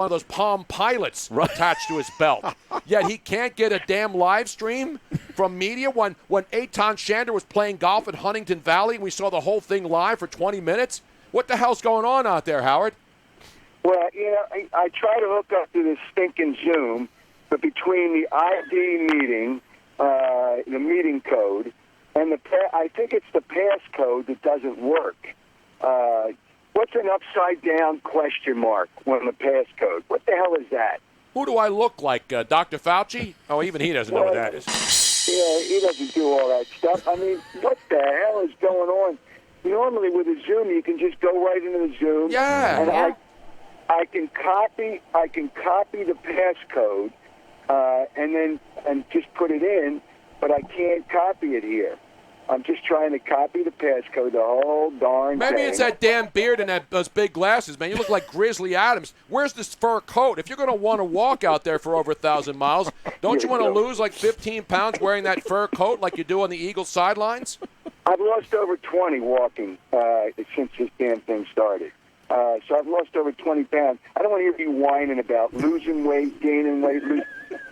one of those Palm Pilots attached to his belt. Yet he can't get a damn live stream from media when Eitan Shander was playing golf at Huntington Valley and we saw the whole thing live for 20 minutes. What the hell's going on out there, Howard? Well, I try to hook up to this stinking Zoom, but between the ID meeting, the meeting code, and I think it's the passcode that doesn't work. What's an upside-down question mark on the passcode? What the hell is that? Who do I look like, Dr. Fauci? Oh, even he doesn't know what that is. Yeah, he doesn't do all that stuff. I mean, what the hell is going on? Normally with a Zoom, you can just go right into the Zoom. Yeah. And I can copy the passcode, and just put it in, but I can't copy it here. I'm just trying to copy the passcode the whole darn thing. Maybe it's that damn beard and those big glasses, man. You look like Grizzly Adams. Where's this fur coat? If you're going to want to walk out there for over 1,000 miles, don't you want to lose like 15 pounds wearing that fur coat like you do on the Eagles sidelines? I've lost over 20 walking since this damn thing started. So I've lost over 20 pounds. I don't want to hear you whining about losing weight, gaining weight.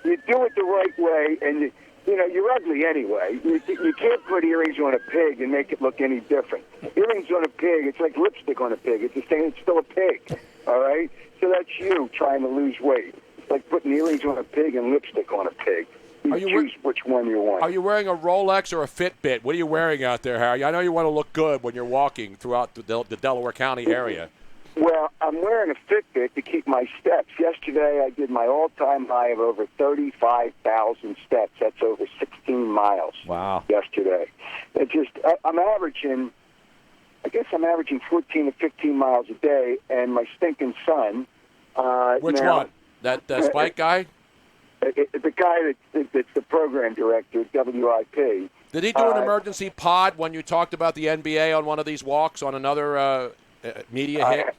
You do it the right way, and you're ugly anyway. You can't put earrings on a pig and make it look any different. Earrings on a pig, it's like lipstick on a pig. It's still a pig, all right? So that's you trying to lose weight. It's like putting earrings on a pig and lipstick on a pig. You choose which one you want. Are you wearing a Rolex or a Fitbit? What are you wearing out there, Harry? I know you want to look good when you're walking throughout the Delaware County area. Well, I'm wearing a Fitbit to keep my steps. Yesterday, I did my all-time high of over 35,000 steps. That's over 16 miles. Wow. Yesterday. I'm averaging 14 to 15 miles a day, and my stinking son. Which one? That Spike guy? The guy that's the program director at WIP. Did he do an emergency pod when you talked about the NBA on one of these walks on another media hit?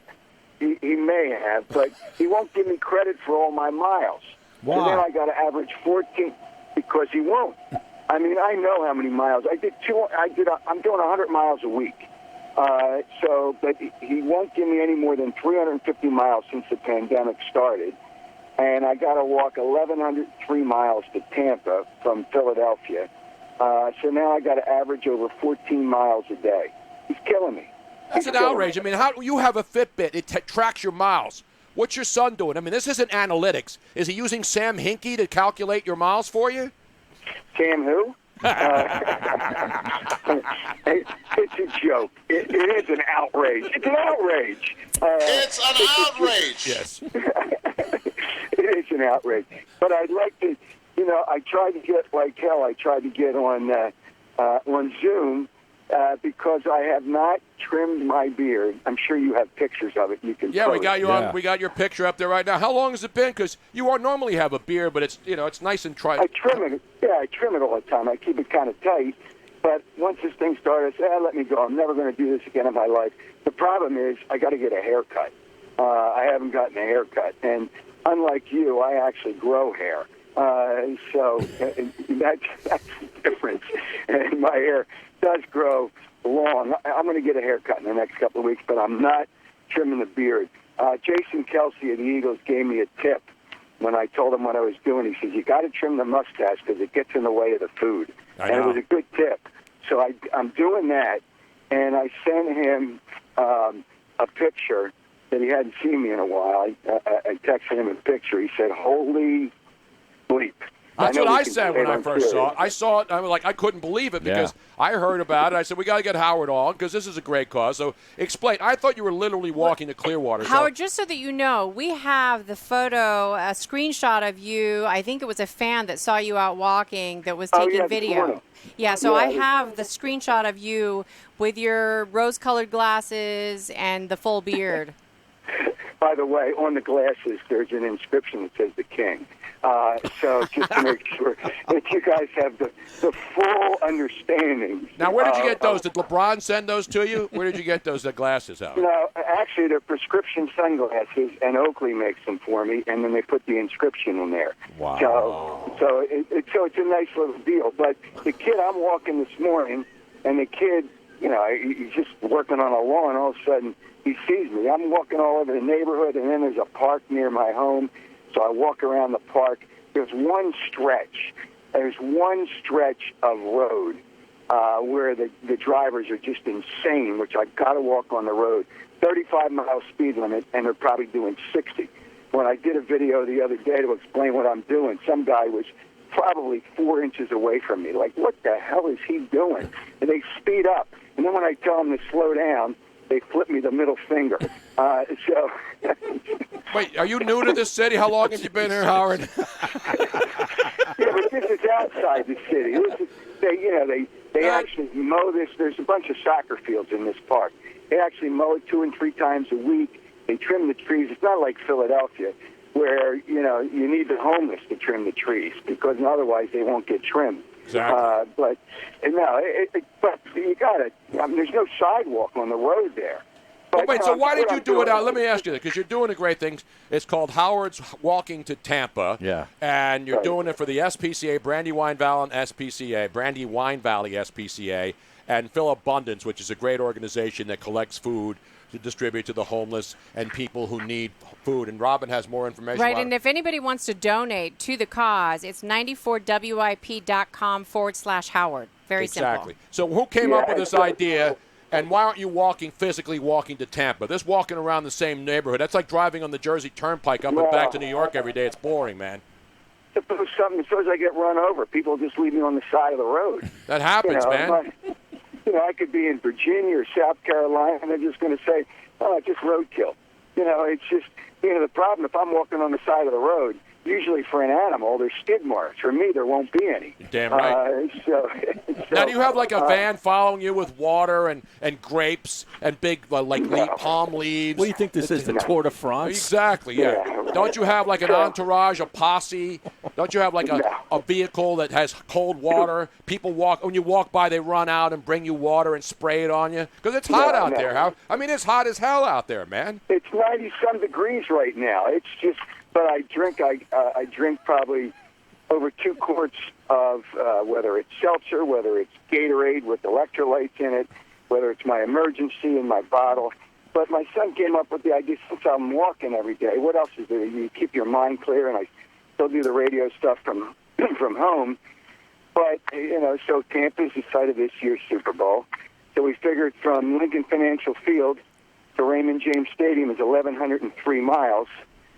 He may have, but he won't give me credit for all my miles. Wow. So then I got to average 14 because he won't. I mean, I know how many miles. I'm doing 100 miles a week. But he won't give me any more than 350 miles since the pandemic started. And I got to walk 1,103 miles to Tampa from Philadelphia. So now I got to average over 14 miles a day. He's killing me. That's an outrage. I mean, how you have a Fitbit? It tracks your miles. What's your son doing? I mean, this isn't analytics. Is he using Sam Hinkie to calculate your miles for you? Sam who? It's a joke. It is an outrage. It's an outrage. It's an outrage. Yes. It is an outrage. But I'd like to, I tried to get like hell. I tried to get on Zoom. Because I have not trimmed my beard. I'm sure you have pictures of it. You can. Yeah, post. we got you on. We got your picture up there right now. How long has it been? Because you normally have a beard, but it's nice and I trim it. Yeah, I trim it all the time. I keep it kind of tight. But once this thing started, I said, let me go. I'm never going to do this again in my life. The problem is I got to get a haircut. I haven't gotten a haircut, and unlike you, I actually grow hair. So that's the difference. And my hair does grow long. I'm going to get a haircut in the next couple of weeks, but I'm not trimming the beard. Jason Kelsey of the Eagles gave me a tip when I told him what I was doing. He says, you got to trim the mustache because it gets in the way of the food. And it was a good tip. So I'm doing that, and I sent him a picture that he hadn't seen me in a while. I texted him a picture. He said, holy bleep. That's what I said when I first saw it. I saw it, I was like, I couldn't believe it because I heard about it. I said, we got to get Howard on because this is a great cause. So explain. I thought you were literally walking to Clearwater. Howard, just so that you know, we have the photo, a screenshot of you. I think it was a fan that saw you out walking that was taking video. Yeah, so I have the screenshot of you with your rose-colored glasses and the full beard. By the way, on the glasses, there's an inscription that says the king. So just to make sure that you guys have the full understanding. Now, where did you get those? Did LeBron send those to you? Where did you get those glasses out? No, actually, they're prescription sunglasses, and Oakley makes them for me, and then they put the inscription in there. Wow. So it's a nice little deal. But the kid, I'm walking this morning, and the kid, he's just working on a lawn. All of a sudden, he sees me. I'm walking all over the neighborhood, and then there's a park near my home, so I walk around the park. There's one stretch of road where the drivers are just insane, which I've got to walk on the road. 35-mile speed limit, and they're probably doing 60. When I did a video the other day to explain what I'm doing, some guy was probably 4 inches away from me. Like, what the hell is he doing? And they speed up. And then when I tell them to slow down, they flip me the middle finger. So. Wait, are you new to this city? How long have you been here, Howard? Yeah, but this is outside the city. They actually mow this. There's a bunch of soccer fields in this park. They actually mow it 2 and 3 times a week. They trim the trees. It's not like Philadelphia, where you need the homeless to trim the trees because otherwise they won't get trimmed. Exactly. But you got it. There's no sidewalk on the road there. But, wait, so why did you do it out? Let me ask you that, because you're doing a great thing. It's called Howard's Walking to Tampa. Yeah. And you're doing it for the SPCA, Brandywine Valley SPCA, and Phil Abundance, which is a great organization that collects food to distribute to the homeless and people who need food. And Robin has more information. Right, and if anybody wants to donate to the cause, it's 94wip.com/Howard. Very simple. Exactly. So who came up with this idea? And why aren't you physically walking to Tampa? This walking around the same neighborhood, that's like driving on the Jersey Turnpike up and back to New York every day. It's boring, man. Suppose I get run over. People just leave me on the side of the road. That happens, man. I could be in Virginia or South Carolina, and they're just going to say, oh, just roadkill. It's just, the problem, if I'm walking on the side of the road, usually for an animal, there's skid marks. For me, there won't be any. You're damn right. Now, do you have like a van following you with water and grapes and big palm leaves? What do you think this is, the Tour de France? Exactly, yeah. Don't you have like an entourage, a posse? Don't you have like a vehicle that has cold water? People when you walk by, they run out and bring you water and spray it on you? Because it's hot out there. It's hot as hell out there, man. It's 90-some degrees right now. It's just... But I drink probably over 2 quarts of whether it's seltzer, whether it's Gatorade with electrolytes in it, whether it's my emergency in my bottle. But my son came up with the idea, since I'm walking every day, what else is there? You keep your mind clear, and I still do the radio stuff from home. But, so Tampa's the site of this year's Super Bowl. So we figured from Lincoln Financial Field to Raymond James Stadium is 1,103 miles.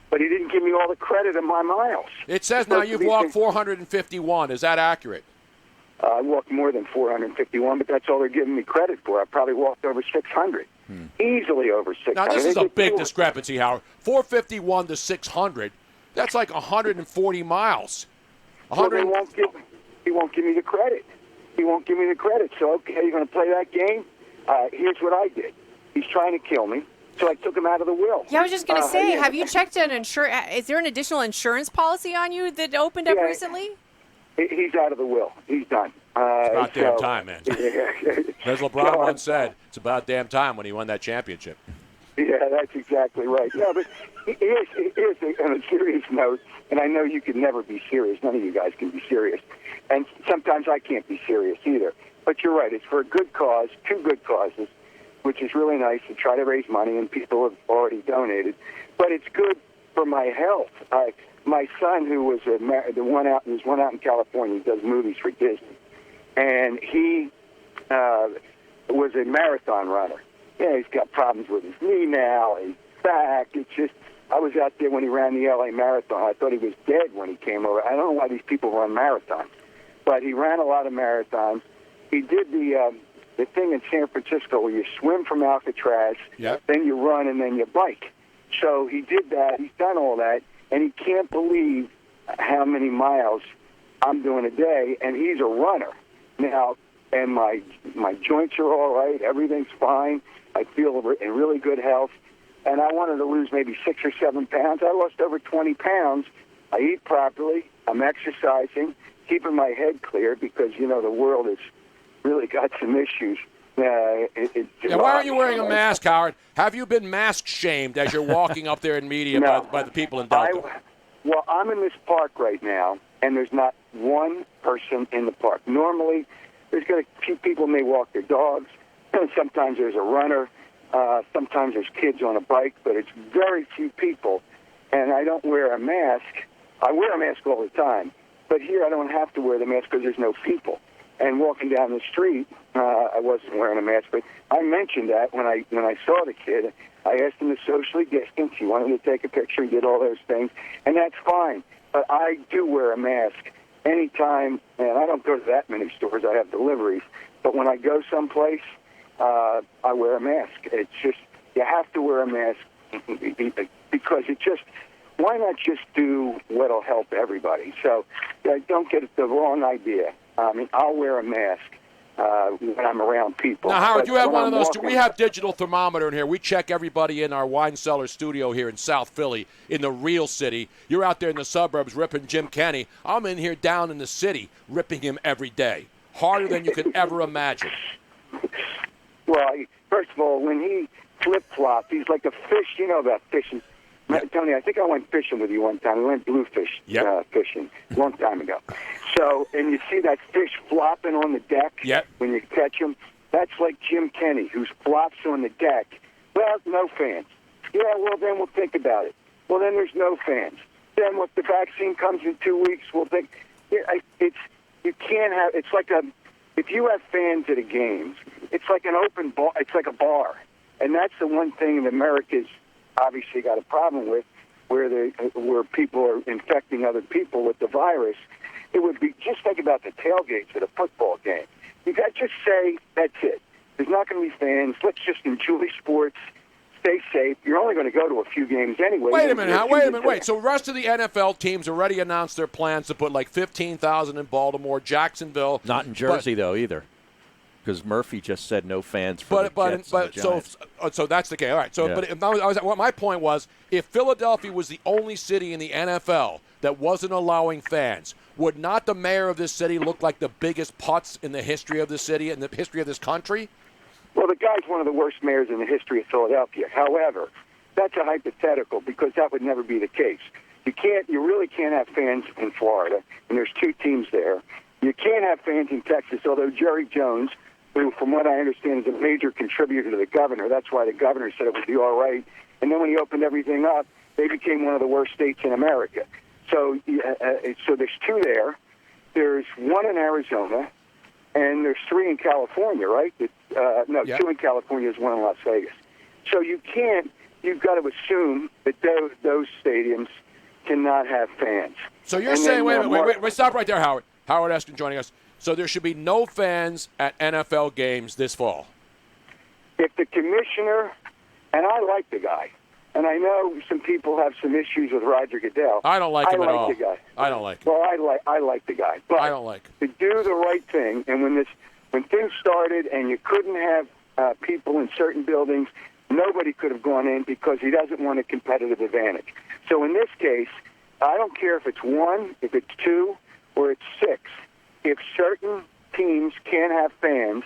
But he didn't give me all the credit of my miles. It says now you've walked 451. Is that accurate? I walked more than 451, but that's all they're giving me credit for. I probably walked over 600. Easily over 600. Now, this is a big discrepancy, Howard. 451 to 600, that's like 140 miles. Well, he won't give me the credit. He won't give me the credit. So, okay, you're going to play that game? Here's what I did. He's trying to kill me. So I took him out of the will. Yeah, I was just going to say, have you checked an insurance? Is there an additional insurance policy on you that opened up recently? He's out of the will. He's done. It's about damn time, man. As LeBron once said, it's about damn time when he won that championship. Yeah, that's exactly right. No, but here's on a serious note, and I know you can never be serious. None of you guys can be serious. And sometimes I can't be serious either. But you're right. It's for a good cause, 2 good causes, which is really nice to try to raise money, and people have already donated. But it's good for my health. My son, who was one out in California, he does movies for Disney, and he was a marathon runner. Yeah, he's got problems with his knee now, his back. It's just, I was out there when he ran the LA Marathon. I thought he was dead when he came over. I don't know why these people run marathons, but he ran a lot of marathons. He did the thing in San Francisco where you swim from Alcatraz, then you run, and then you bike. So he did that. He's done all that, and he can't believe how many miles I'm doing a day, and he's a runner. Now, and my joints are all right. Everything's fine. I feel in really good health, and I wanted to lose maybe 6 or 7 pounds. I lost over 20 pounds. I eat properly. I'm exercising, keeping my head clear because, the world has really got some issues. Why aren't you wearing a mask, Howard? Have you been mask shamed as you're walking up there in media by the people in Delta? Well, I'm in this park right now, and there's not one person in the park. Normally, there's going to people may walk their dogs. Sometimes there's a runner. Sometimes there's kids on a bike, but it's very few people. And I don't wear a mask. I wear a mask all the time. But here I don't have to wear the mask because there's no people. And walking down the street, I wasn't wearing a mask. But I mentioned that when I saw the kid. I asked him to socially distance. He wanted to take a picture. He did all those things. And that's fine. But I do wear a mask anytime. And I don't go to that many stores. I have deliveries. But when I go someplace, I wear a mask. It's just, you have to wear a mask because it just, why not just do what'll help everybody? So don't get the wrong idea. I mean, I'll wear a mask when I'm around people. Now, Howard, but you have one of those. walking, We have digital thermometer in here. We check everybody in our wine cellar studio here in South Philly, in the real city. You're out there in the suburbs ripping Jim Kenny. I'm in here down in the city ripping him every day. Harder than you could ever imagine. Well, first of all, when he flip-flops, he's like a fish. You know about fishing. Yep. Tony, I think I went fishing with you one time. We went bluefish fishing a long time ago. So, and you see that fish flopping on the deck when you catch him? That's like Jim Kenny, who flops on the deck. Well, no fans. Yeah, well, then we'll think about it. Well, then there's no fans. Then what, the vaccine comes in 2 weeks, we'll think. You can't have, it's like if you have fans at a game, it's like an open bar, it's like a bar. And that's the one thing that America's obviously got a problem with, where people are infecting other people with the virus. It would be, just think about the tailgates at a football game. You got to just say, that's it. There's not going to be fans. Let's just enjoy sports. Stay safe. You're only going to go to a few games anyway. Wait a minute. So the rest of the NFL teams already announced their plans to put like 15,000 in Baltimore, Jacksonville. Not in Jersey, though, either. Because Murphy just said no fans for the Jets and the Giants. So that's the case. All right. So, yeah. What my point was, if Philadelphia was the only city in the NFL that wasn't allowing fans, would not the mayor of this city look like the biggest putz in the history of the city and the history of this country? Well, the guy's one of the worst mayors in the history of Philadelphia. However, that's a hypothetical because that would never be the case. You really can't have fans in Florida, and there's two teams there. You can't have fans in Texas, although Jerry Jones, who, from what I understand, is a major contributor to the governor. That's why the governor said it would be all right. And then when he opened everything up, they became one of the worst states in America. So there's two there. There's one in Arizona, and there's three in California, right? Two in California, is one in Las Vegas. So you've got to assume that those stadiums cannot have fans. So you're saying, wait, stop right there, Howard. Howard Eskin joining us. So there should be no fans at NFL games this fall. If the commissioner, and I like the guy, and I know some people have some issues with Roger Goodell. I don't like him at all. I like the guy. I don't like him. Well, I like the guy. But I don't like him. To do the right thing, and when things started and you couldn't have people in certain buildings, nobody could have gone in because he doesn't want a competitive advantage. So in this case, I don't care if it's one, if it's two, or it's six. If certain teams can't have fans,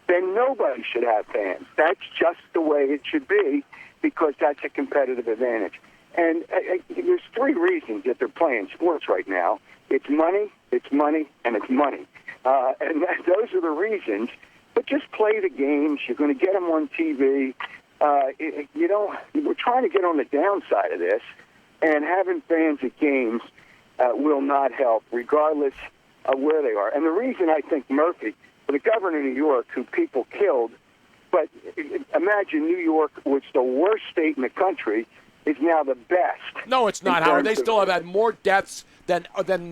then nobody should have fans. That's just the way it should be because that's a competitive advantage. And there's three reasons that they're playing sports right now. It's money, and it's money. And those are the reasons. But just play the games. You're going to get them on TV. We're trying to get on the downside of this, and having fans at games will not help, regardless of where they are. And the reason I think Murphy, the governor of New York, who people killed, but imagine New York, which the worst state in the country, is now the best. No, it's not, Howard. They still have had more deaths than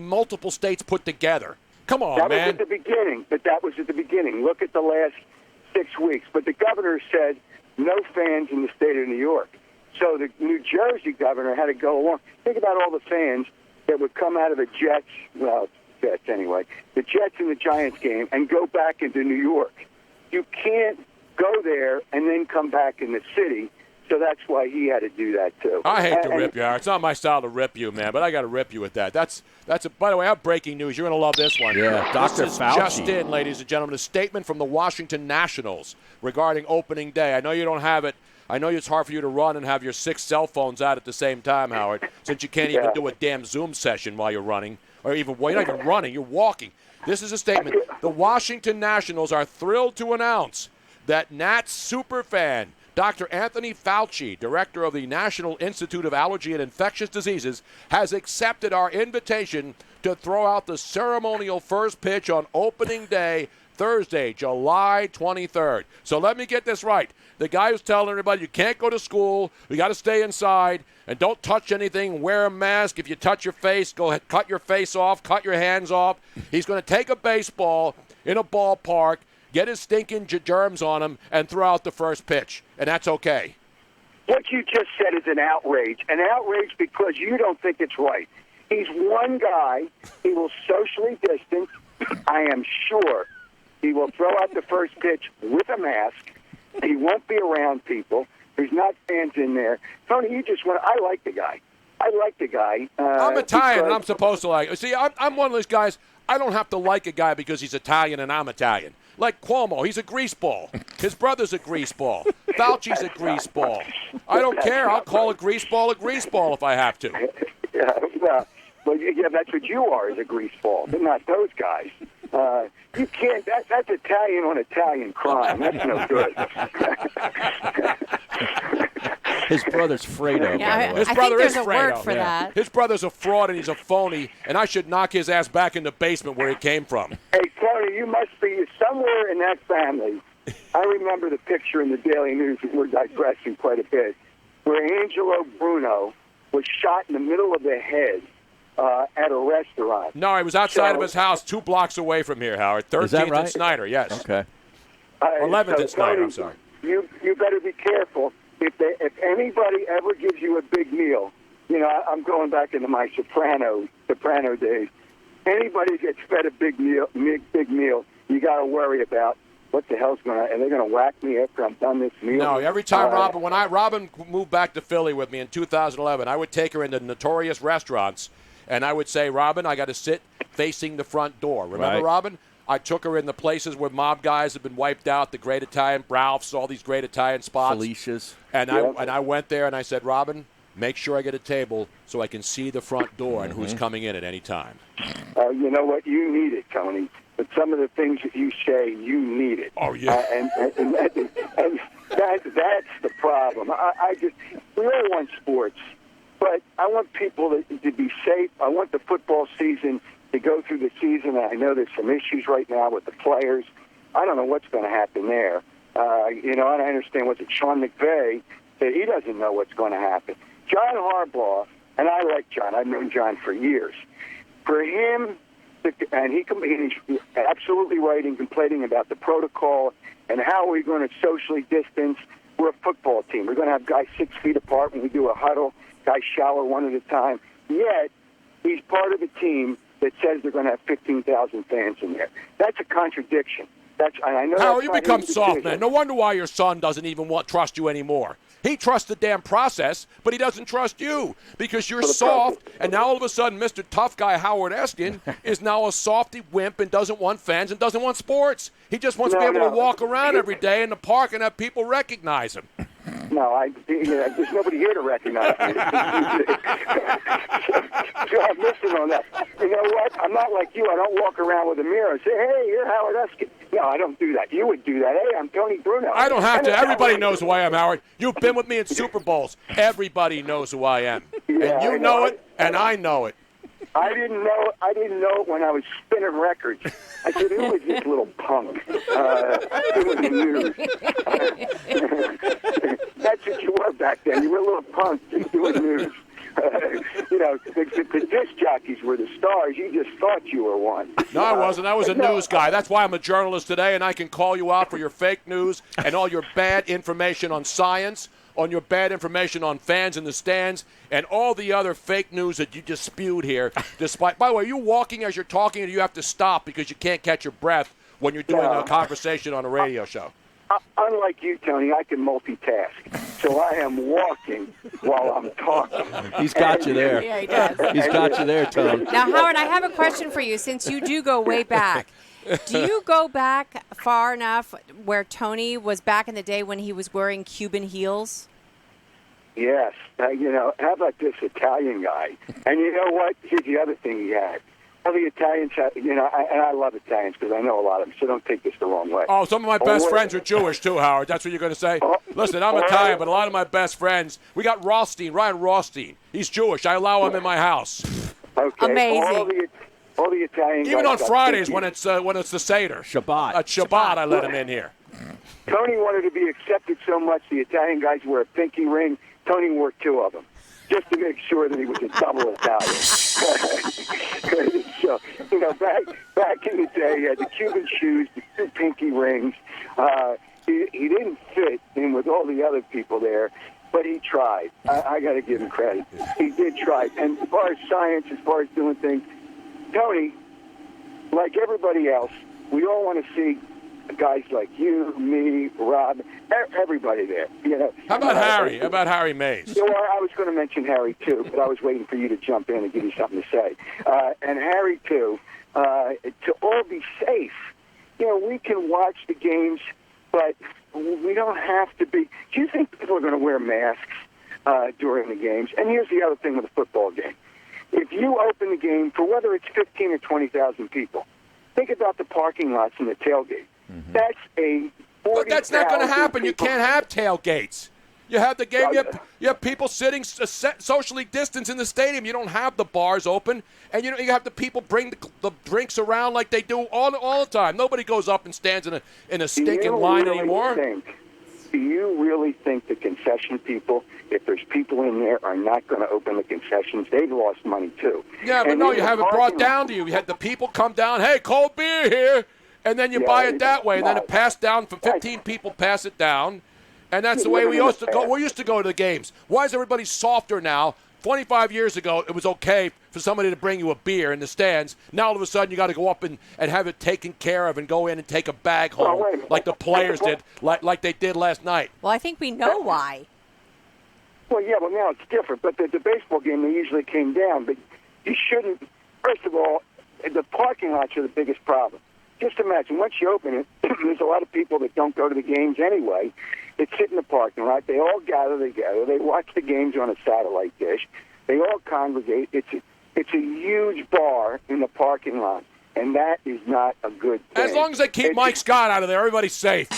multiple states put together. Come on, man. That was at the beginning. Look at the last 6 weeks. But the governor said no fans in the state of New York. So the New Jersey governor had to go along. Think about all the fans that would come out of the Jets, the Jets and the Giants game and go back into New York. You can't go there and then come back in the city. So that's why he had to do that too. I hate to rip you, Howard. It's not my style to rip you, man, but I got to rip you with that. By the way, I have breaking news. You're going to love this one. Yeah, Dr. Fauci. Just in, ladies and gentlemen, a statement from the Washington Nationals regarding opening day. I know you don't have it. I know it's hard for you to run and have your 6 cell phones out at the same time, Howard, since you can't even do a damn Zoom session while you're running. Or even, well, you're not even running, you're walking. This is a statement. The Washington Nationals are thrilled to announce that Nats superfan Dr. Anthony Fauci, director of the National Institute of Allergy and Infectious Diseases, has accepted our invitation to throw out the ceremonial first pitch on opening day, Thursday, July 23rd. So let me get this right. The guy who's telling everybody you can't go to school, you got to stay inside, and don't touch anything, wear a mask. If you touch your face, go ahead, cut your face off, cut your hands off. He's going to take a baseball in a ballpark, get his stinking germs on him, and throw out the first pitch. And that's okay. What you just said is an outrage because you don't think it's right. He's one guy. He will socially distance. I am sure he will throw out the first pitch with a mask. He won't be around people. There's not fans in there. Tony, you just want. I like the guy. I'm Italian, and I'm supposed to like. See, I'm one of those guys. I don't have to like a guy because he's Italian and I'm Italian. Like Cuomo, he's a greaseball. His brother's a greaseball. Fauci's a greaseball. I don't care. I'll call a greaseball if I have to. Yeah, that's what you are, is a greaseball, but not those guys. You can't. That's Italian on Italian crime. That's no good. His brother's Fredo. Yeah, His I brother think is there's a Fredo. word for that. His brother's a fraud and he's a phony, and I should knock his ass back in the basement where he came from. Hey, Tony, you must be somewhere in that family. I remember the picture in the Daily News, and we're digressing quite a bit, where Angelo Bruno was shot in the middle of the head at a restaurant. No, he was outside of his house 2 blocks away from here, Howard. 13th and Snyder, yes. Okay. 11th and Snyder, I'm sorry. You better be careful. If anybody ever gives you a big meal, I'm going back into my soprano days. Anybody gets fed a big meal, you got to worry about what the hell's going to, and they're going to whack me after I'm done this meal. No, every time Robin moved back to Philly with me in 2011, I would take her into notorious restaurants, and I would say, Robin, I got to sit facing the front door. Remember, right. Robin? I took her in the places where mob guys have been wiped out, the Great Italian, Ralph's, all these great Italian spots. Felicia's. And I went there and I said, Robin, make sure I get a table so I can see the front door and who's coming in at any time. You know what? You need it, Tony. But some of the things that you say, you need it. Oh, yeah. And that's the problem. We all want sports, but I want people to be safe. I want the football season to go through the season. I know there's some issues right now with the players. I don't know what's going to happen there. And I understand Sean McVay said he doesn't know what's going to happen. John Harbaugh, and I like John. I've known John for years. For him, and he's absolutely right in complaining about the protocol and how we're going to socially distance. We're a football team. We're going to have guys 6 feet apart when we do a huddle, guys shower one at a time. Yet, he's part of a team that says they're going to have 15,000 fans in there. That's a contradiction. I know. Howard, you become soft, man. No wonder why your son doesn't even trust you anymore. He trusts the damn process, but he doesn't trust you because you're soft, and now all of a sudden Mr. Tough Guy Howard Eskin is now a softy wimp and doesn't want fans and doesn't want sports. He just wants to be able to walk around every day in the park and have people recognize him. No, there's nobody here to recognize me. So I'm missing on that. You know what? I'm not like you. I don't walk around with a mirror and say, hey, you're Howard Eskin. No, I don't do that. You would do that. Hey, I'm Tony Bruno. I don't have to. Everybody knows who I am, Howard. You've been with me in Super Bowls. Everybody knows who I am. Yeah, and you know it, and I know it. I didn't know it when I was spinning records. I said, who is this little punk? It was the news. That's what you were back then. You were a little punk just doing news. The disc jockeys were the stars. You just thought you were one. No, I wasn't. I was a news guy. That's why I'm a journalist today, and I can call you out for your fake news and all your bad information on science, on your bad information on fans in the stands, and all the other fake news that you just spewed here. By the way, are you walking as you're talking, or do you have to stop because you can't catch your breath when you're doing a conversation on a radio show? Unlike you, Tony, I can multitask. So I am walking while I'm talking. He's got you there. Yeah, he does. He's got you there, Tom. Now, Howard, I have a question for you. Since you do go way back, do you go back far enough where Tony was back in the day when he was wearing Cuban heels? Yes. How about this Italian guy? And you know what? Here's the other thing he had. all the Italians, and I love Italians because I know a lot of them, so don't take this the wrong way. Oh, some of my best friends are Jewish too, Howard. That's what you're going to say? Listen, I'm Italian, but a lot of my best friends, we got Ryan Rothstein. He's Jewish. I allow him in my house. Okay. Amazing. All the Italian Even guys on Fridays when it's the Seder. Shabbat. At Shabbat, I let him in here. Tony wanted to be accepted so much, the Italian guys wear a pinky ring. Tony wore 2 of them, just to make sure that he was a double Italian. So, back in the day, he had the Cuban shoes, the 2 pinky rings. He didn't fit in with all the other people there, but he tried. I got to give him credit. He did try. And as far as science, as far as doing things, Tony, like everybody else, we all want to see guys like you, me, Rob, everybody there. How about Harry? How about Harry Mays? Well, I was going to mention Harry too, but I was waiting for you to jump in and give you something to say. And Harry too, to all be safe. We can watch the games, but we don't have to be. Do you think people are going to wear masks during the games? And here's the other thing with a football game. If you open the game for whether it's 15 or 20,000 people, think about the parking lots and the tailgate. Mm-hmm. That's a 40,000 But that's not going to happen. You can't have tailgates. You have the game. You have people sitting socially distanced in the stadium. You don't have the bars open, and you have the people bring the drinks around like they do all the time. Nobody goes up and stands in a stinking line anymore. Do you really think the concession people, if there's people in there, are not going to open the concessions? They've lost money too. Yeah, but no, you have it brought down to you. You had the people come down. Hey, cold beer here. And then you buy it that way, and then it passed down for 15 people. Pass it down, and that's the way we used to go. We used to go to the games. Why is everybody softer now? 25 years ago, it was okay for somebody to bring you a beer in the stands. Now all of a sudden, you got to go up and have it taken care of and go in and take a bag home like the players did, like they did last night. Well, I think we know why. Well, yeah, well now it's different. But the baseball game, they usually came down. But you shouldn't. First of all, the parking lots are the biggest problem. Just imagine, once you open it, there's a lot of people that don't go to the games anyway that sit in the parking lot. They all gather together. They watch the games on a satellite dish. They all congregate. It's a huge bar in the parking lot, and that is not a good thing. As long as they keep Mike Scott out of there, everybody's safe.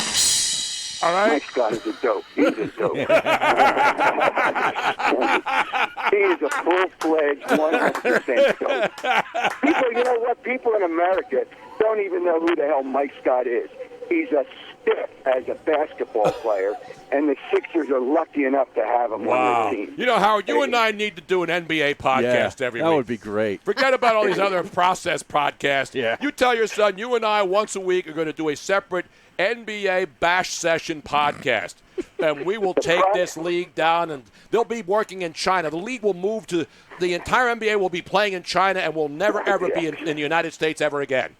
All right? Mike Scott is a dope. He's a dope. He is a full-fledged 100% dope. People, you know what? People in America don't even know who the hell Mike Scott is. He's a stiff as a basketball player, and the Sixers are lucky enough to have him on their team. You know, Howard, you and I need to do an NBA podcast every week. That would be great. Forget about all these other process podcasts. Yeah. You tell your son, you and I once a week are going to do a separate NBA bash session podcast. And we will take this league down, and they'll be working in China. The league will move to the entire NBA will be playing in China and will never, ever be in the United States ever again.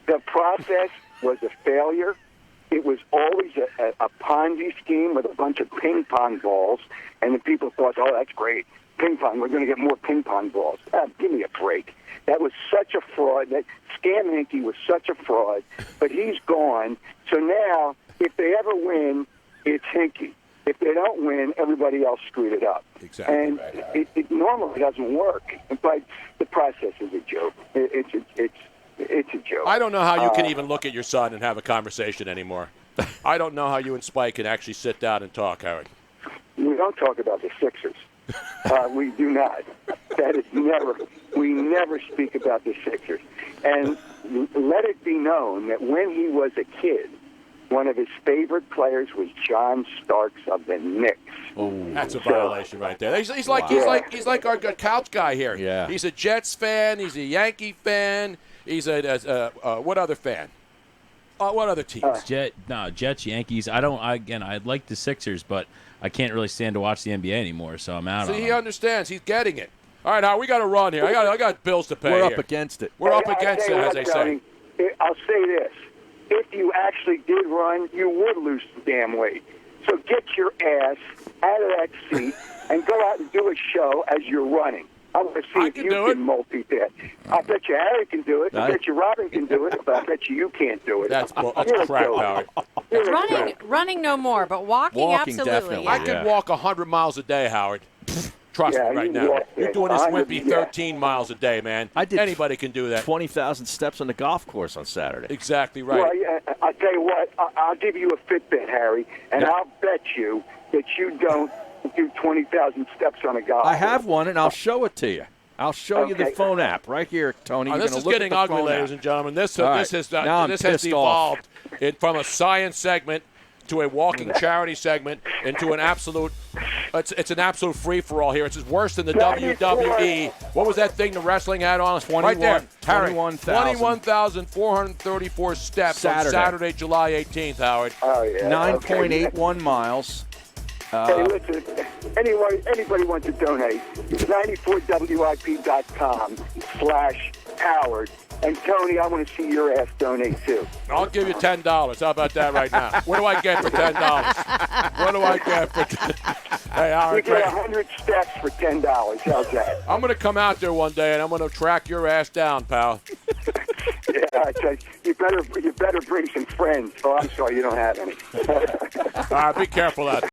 The process was a failure. It was always a Ponzi scheme with a bunch of ping pong balls, and the people thought, oh, that's great. Ping pong, we're going to get more ping pong balls. Give me a break. That was such a fraud. That Scam Hinkie was such a fraud, but he's gone. So now, if they ever win, it's Hinkie. If they don't win, everybody else screwed it up. Exactly. And it normally doesn't work, but the process is a joke. It's a joke. I don't know how you can even look at your son and have a conversation anymore. I don't know how you and Spike can actually sit down and talk, Howard. We don't talk about the Sixers. We do not. That is never. We never speak about the Sixers. And let it be known that when he was a kid, one of his favorite players was John Starks of the Knicks. Oh, that's a violation right there. He's like our couch guy here. Yeah. He's a Jets fan. He's a Yankee fan. He's what other fan? What other teams? Jets, Yankees. I like the Sixers, but I can't really stand to watch the NBA anymore, so I'm out. See, he understands. He's getting it. All right, now we got to run here. I got bills to pay. We're here. up against it. We're up against it, as they say. I'll say this: if you actually did run, you would lose some damn weight. So get your ass out of that seat and go out and do a show as you're running. I want to see if you can multitask. I bet you Harry can do it. I bet you Robin can do it. But I bet you can't do it. That's crap, Howard. Running no more, but walking absolutely. definitely. Yeah. I could walk 100 miles a day, Howard. Trust me right now. You're doing this 100, wimpy 13 miles a day, man. Anybody can do that. 20,000 steps on the golf course on Saturday. Exactly right. Well, yeah, I'll tell you what. I'll give you a Fitbit, Harry, and I'll bet you that you don't do 20,000 steps on a golf I have course. one, and I'll show it to you. I'll show you the phone app right here, Tony. This is getting ugly, ladies and gentlemen. This has evolved from a science segment to a walking charity segment into an absolute. It's an absolute free for all here. It's worse than the WWE. What was that thing the wrestling had on? 21, right there, 21,434 steps on Saturday, July 18th, Howard. Oh yeah. 9.81 miles. Hey, listen, anybody wants to donate, 94wip.com/Howard. And, Tony, I want to see your ass donate, too. I'll give you $10. How about that right now? What do I get for $10? What do I get for Hey, Howard, you get 100 steps for $10. How's that? I'm going to come out there one day, and I'm going to track your ass down, pal. Yeah, I tell you better bring some friends. Oh, I'm sorry, you don't have any. All right, be careful out there.